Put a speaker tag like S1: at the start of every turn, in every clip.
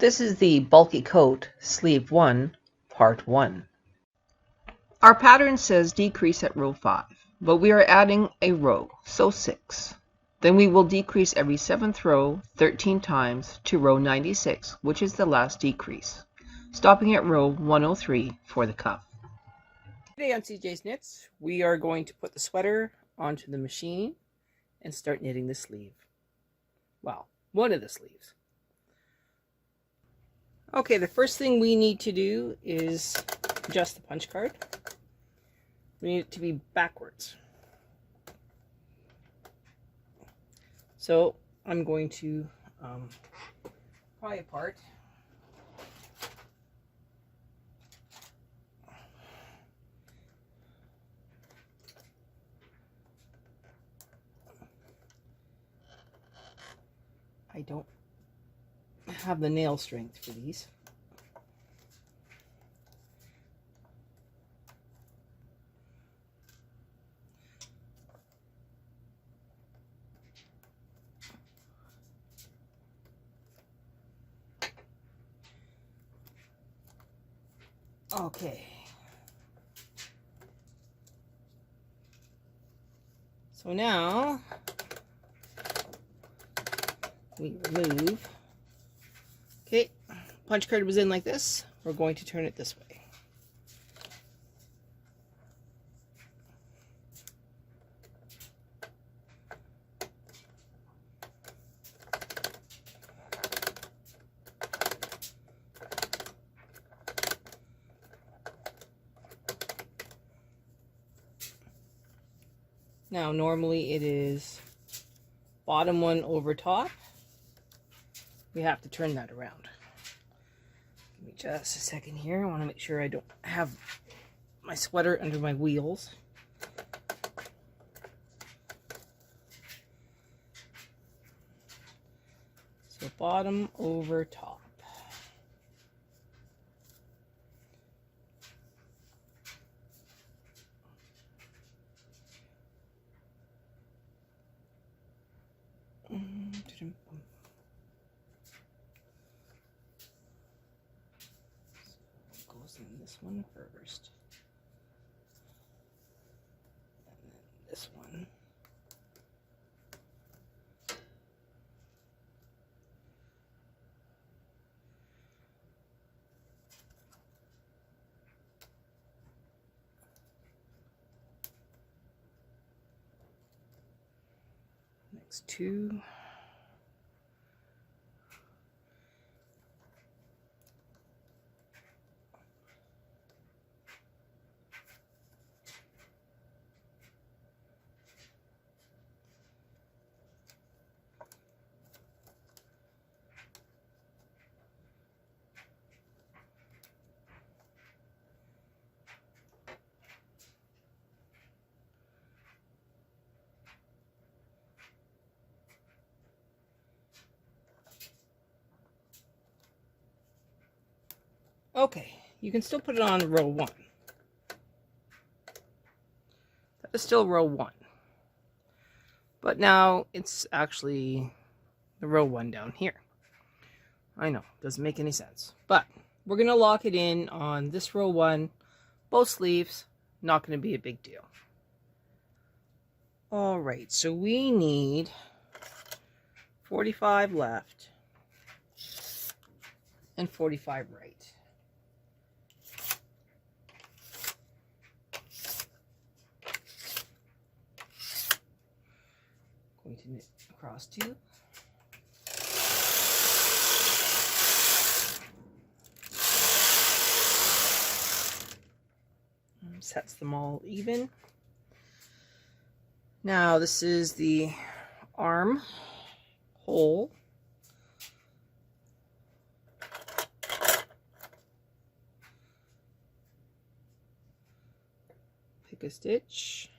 S1: This is the bulky coat, sleeve 1, part 1. Our pattern says decrease at row 5, but we are adding a row, so 6. Then we will decrease every 7th row 13 times to row 96, which is the last decrease, stopping at row 103 for the cuff. Today on CJ's Knits, we are going to put the sweater onto the machine and start knitting the sleeve. Well, one of the sleeves. Okay, the first thing we need to do is adjust the punch card. We need it to be backwards. So I'm going to pry apart. I don't have the nail strength for these. Okay. So now we remove. Okay, punch card was in like this. We're going to turn it this way. Now normally it is bottom one over top. We have to turn that around. Give me just a second here. I want to make sure I don't have my sweater under my wheels. So bottom over top. Goes in this one first, and then this one. Next two. Okay, you can still put it on row 1. That is still row 1. But now it's actually the row 1 down here. I know, doesn't make any sense. But we're going to lock it in on this row 1, both sleeves, not going to be a big deal. Alright, so we need 45 left and 45 right. Going to knit across 2. Sets them all even. Now this is the arm hole. Pick a stitch,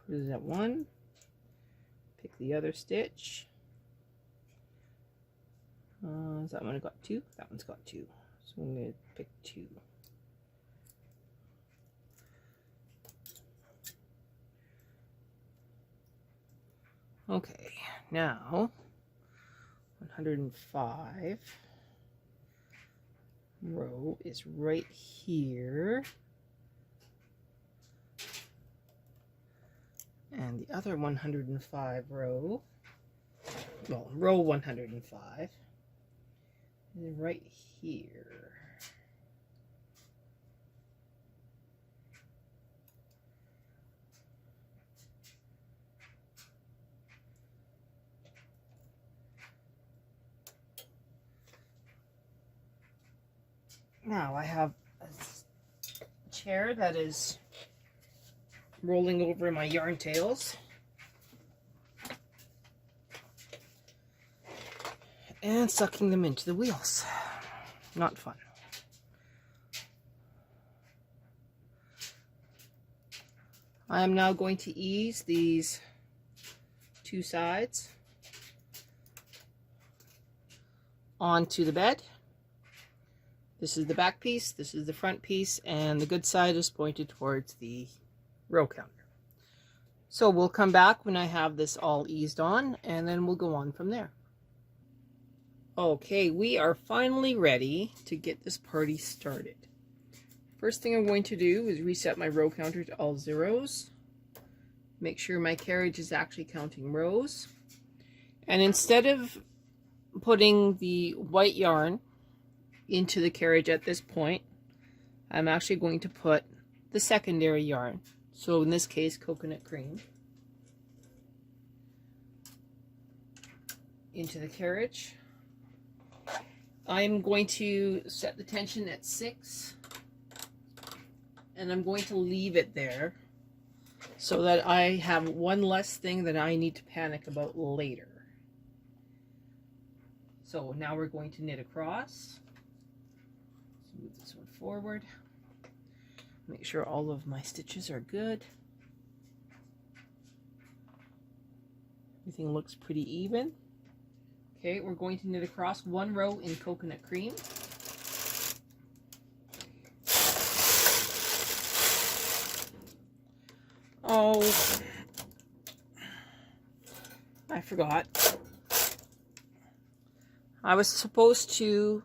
S1: put it at 1. Pick the other stitch. Is that one got 2? That one's got 2. So I'm going to pick 2. Okay, now 105 row is right here. And the other 105 row, well, row 105 is right here. Now I have a chair that is rolling over my yarn tails. And sucking them into the wheels. Not fun. I am now going to ease these two sides onto the bed. This is the back piece, this is the front piece, and the good side is pointed towards the row counter. So we'll come back when I have this all eased on, and then we'll go on from there. Okay, we are finally ready to get this party started. First thing I'm going to do is reset my row counter to all zeros. Make sure my carriage is actually counting rows. And instead of putting the white yarn into the carriage at this point, I'm actually going to put the secondary yarn. So in this case, coconut cream, into the carriage. I'm going to set the tension at 6, and I'm going to leave it there so that I have one less thing that I need to panic about later. So now we're going to knit across. Let's move this one forward. Make sure all of my stitches are good. Everything looks pretty even. Okay, we're going to knit across one row in coconut cream. Oh, I forgot. I was supposed to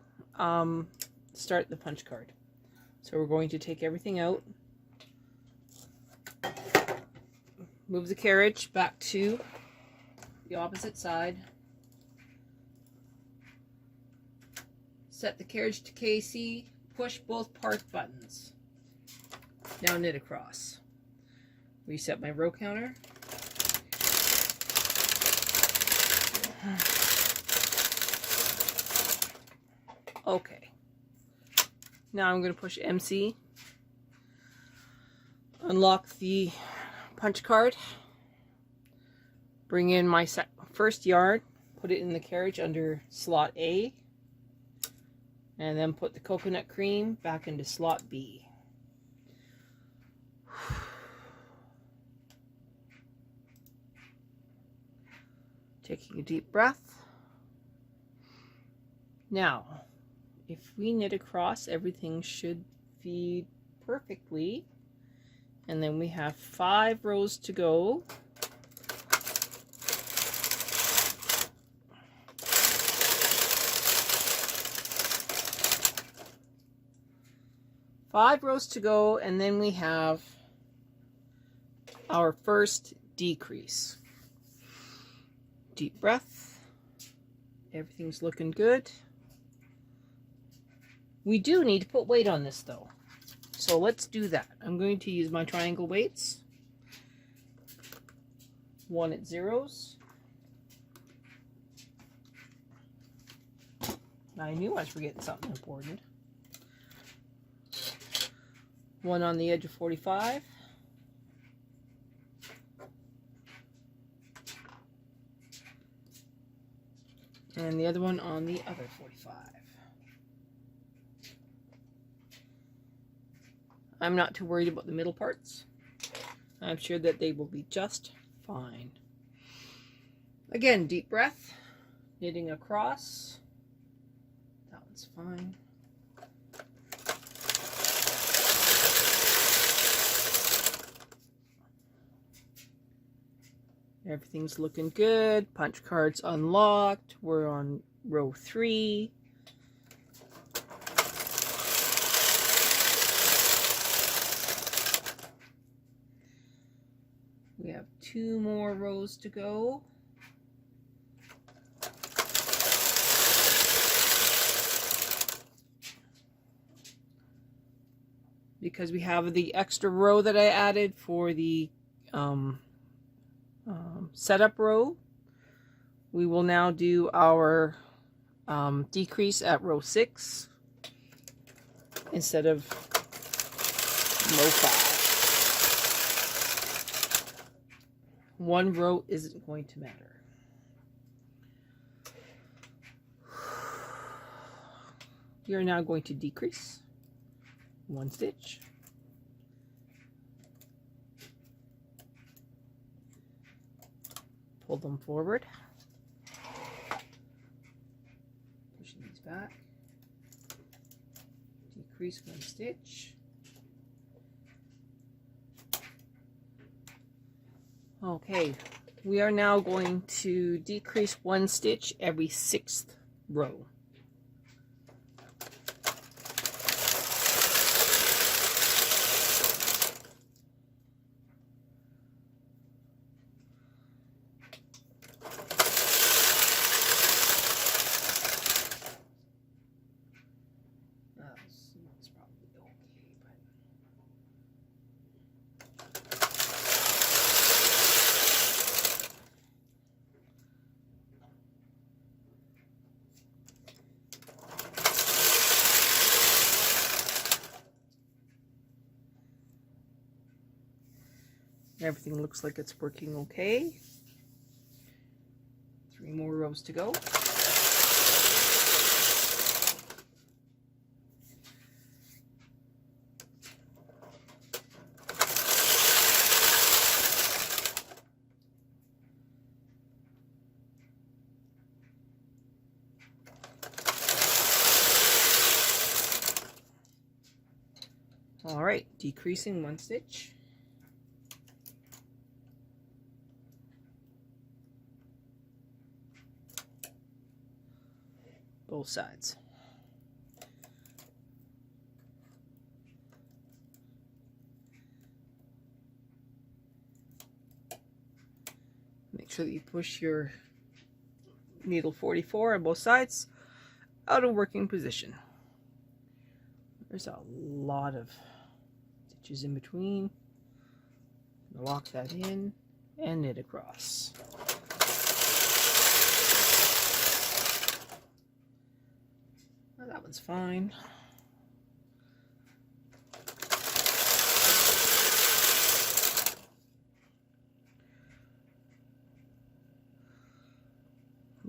S1: start the punch card. So we're going to take everything out, move the carriage back to the opposite side, set the carriage to KC, push both part buttons, now knit across. Reset my row counter. Okay. Now I'm going to push MC, unlock the punch card, bring in my first yarn, put it in the carriage under slot A, and then put the coconut cream back into slot B. Taking a deep breath. Now, if we knit across, everything should feed perfectly. And then we have 5 rows to go. Five rows to go, and then we have our first decrease. Deep breath. Everything's looking good. We do need to put weight on this though. So let's do that. I'm going to use my triangle weights. 1 at zeros. I knew I was forgetting something important. 1 on the edge of 45. And the other one on the other 45. I'm not too worried about the middle parts. I'm sure that they will be just fine. Again, deep breath, knitting across. That one's fine. Everything's looking good. Punch cards unlocked. We're on row 3. We have 2 more rows to go. Because we have the extra row that I added for the setup row, we will now do our decrease at row 6 instead of row 5. 1 row isn't going to matter. You're now going to decrease 1 stitch. Pull them forward. Pushing these back. Decrease 1 stitch. Okay, we are now going to decrease 1 stitch every 6th row. That's probably okay, but everything looks like it's working okay. 3 more rows to go. All right, decreasing 1 stitch. Both sides. Make sure that you push your needle 44 on both sides out of working position. There's a lot of stitches in between. Lock that in and knit across. Well, that one's fine.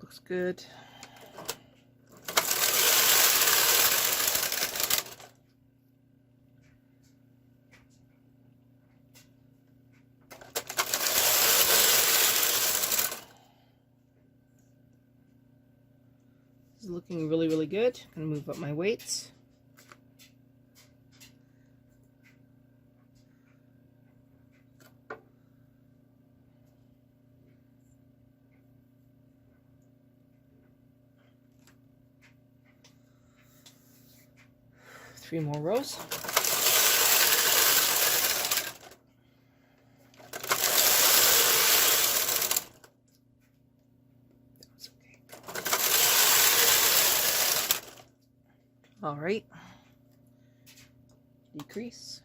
S1: Looks good. This is looking really, really good. I'm gonna move up my weights. Three more rows. That's okay. All right. Decrease.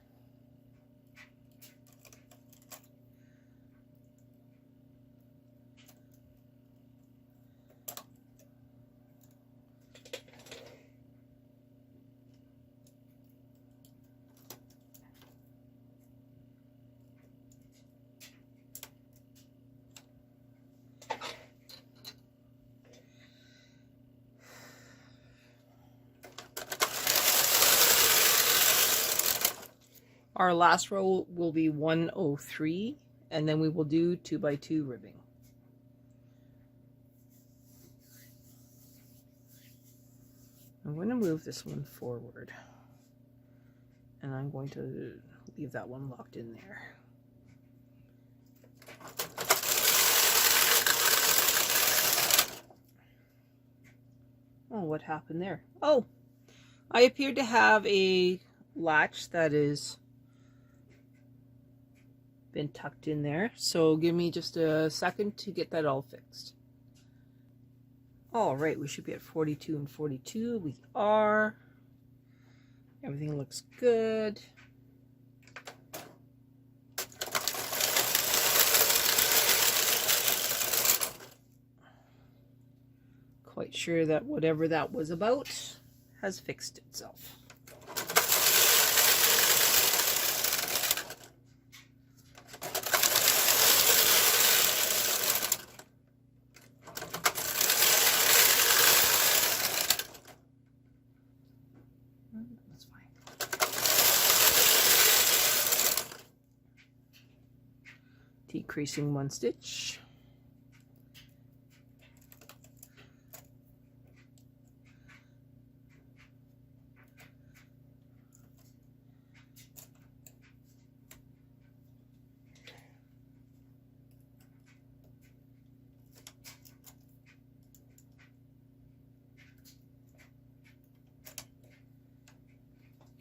S1: Our last row will be 103, and then we will do 2x2 ribbing. I'm going to move this one forward, and I'm going to leave that one locked in there. Oh, what happened there? Oh, I appear to have a latch that is been tucked in there. So give me just a second to get that all fixed. All right, we should be at 42 and 42. We are. Everything looks good. Quite sure that whatever that was about has fixed itself. That's fine. Decreasing 1 stitch.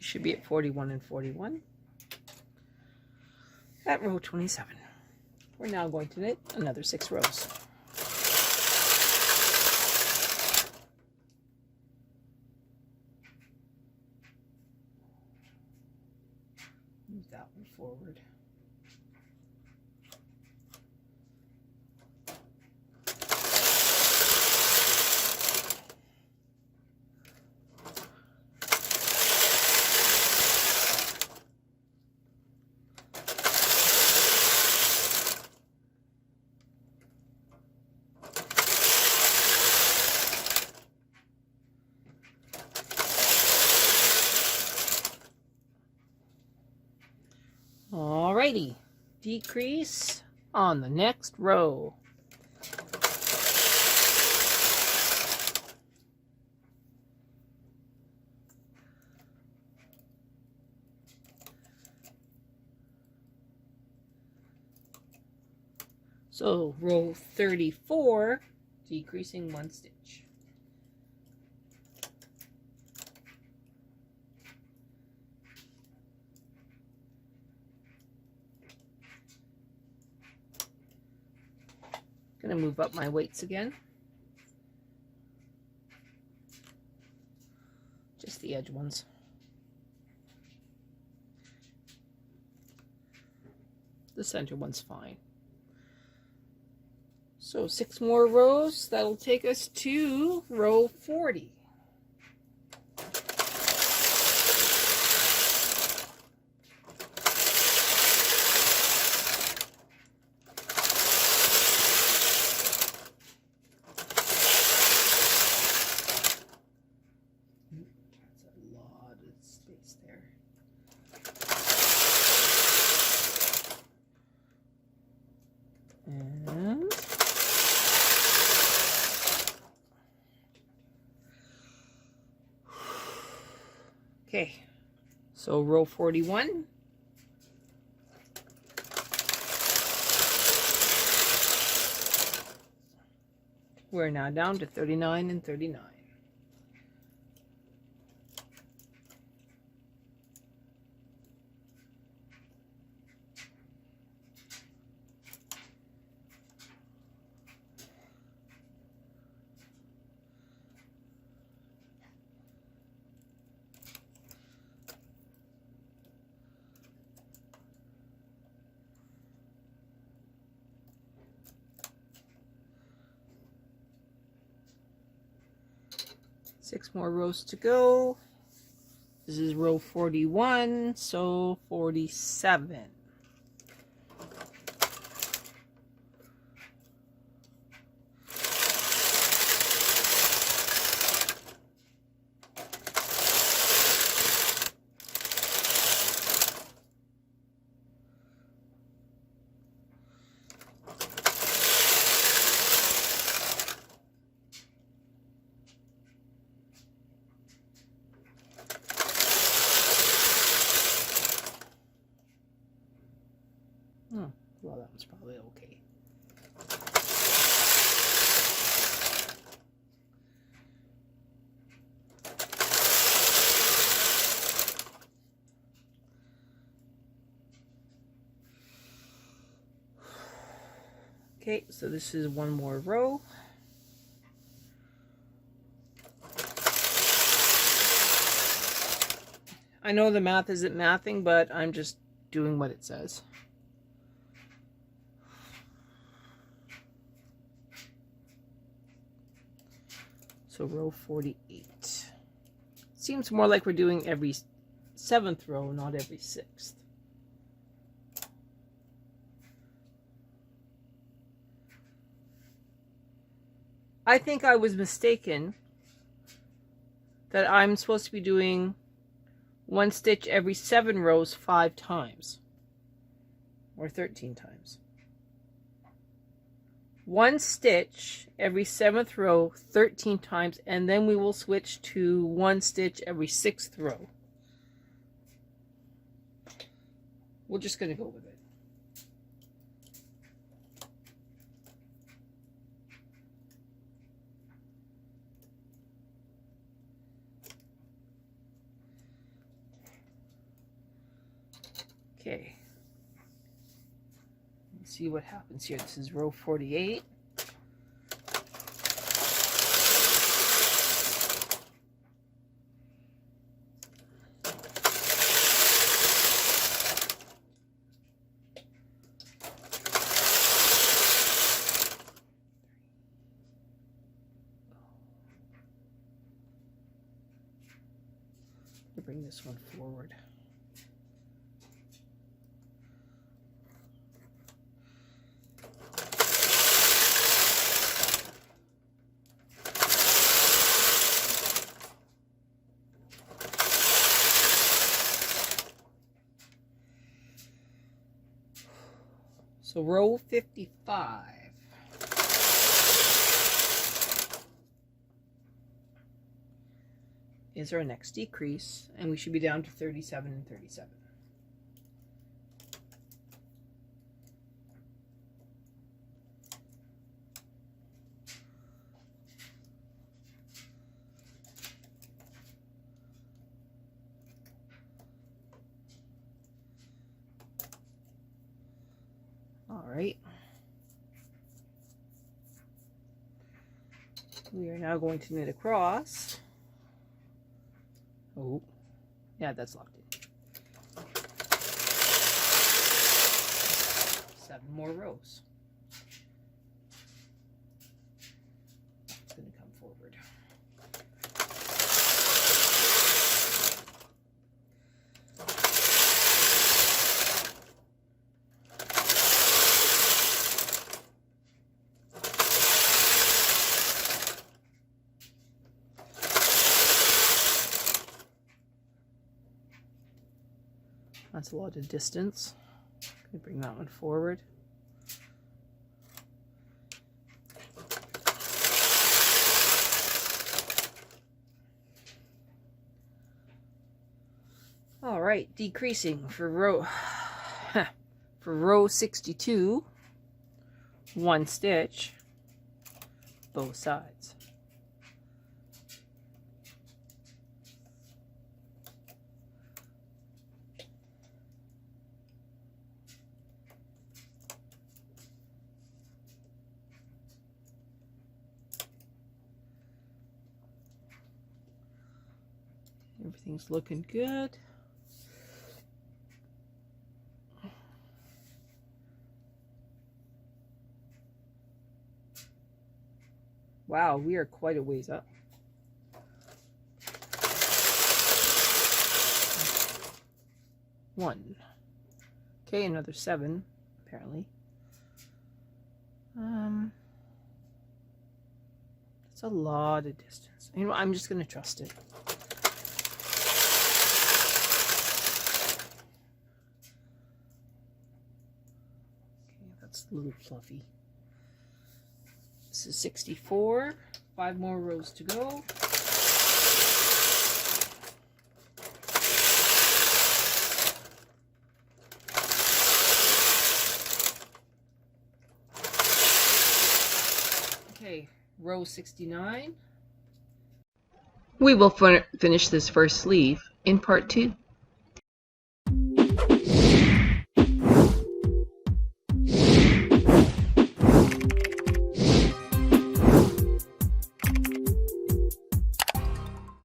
S1: Should be at 41 and 41 at row 27. We're now going to knit another 6 rows. Move that one forward. Alrighty, decrease on the next row. So row 34, decreasing 1 stitch. Gonna move up my weights again. Just the edge ones. The center one's fine. So 6 more rows. That'll take us to row 40. Okay, so row 41. We're now down to 39 and 39. Six more rows to go. This is row 41, so 47. Well, that was probably okay. Okay, so this is one more row. I know the math isn't mathing, but I'm just doing what it says. So row 48. Seems more like we're doing every 7th row, not every 6th. I think I was mistaken that I'm supposed to be doing 1 stitch every 7 rows 5 times, or 13 times. 1 stitch every 7th row 13 times, and then we will switch to 1 stitch every 6th row. We're just going to go with it. Okay. Let's see what happens here. This is row 48. Bring this one forward. So row 55. Is our next decrease, and we should be down to 37 and 37. All right. We are now going to knit across. Oh, yeah, that's locked in. 7 more rows. It's going to come forward. That's a lot of distance. I'm going to bring that one forward. All right, decreasing for row 62, 1 stitch, both sides. Everything's looking good. Wow, we are quite a ways up. One. Okay, another 7, apparently. It's a lot of distance. You know, I'm just going to trust it. That's a little fluffy. This is 64. 5 more rows to go. Okay, row 69. We will finish this first sleeve in part 2.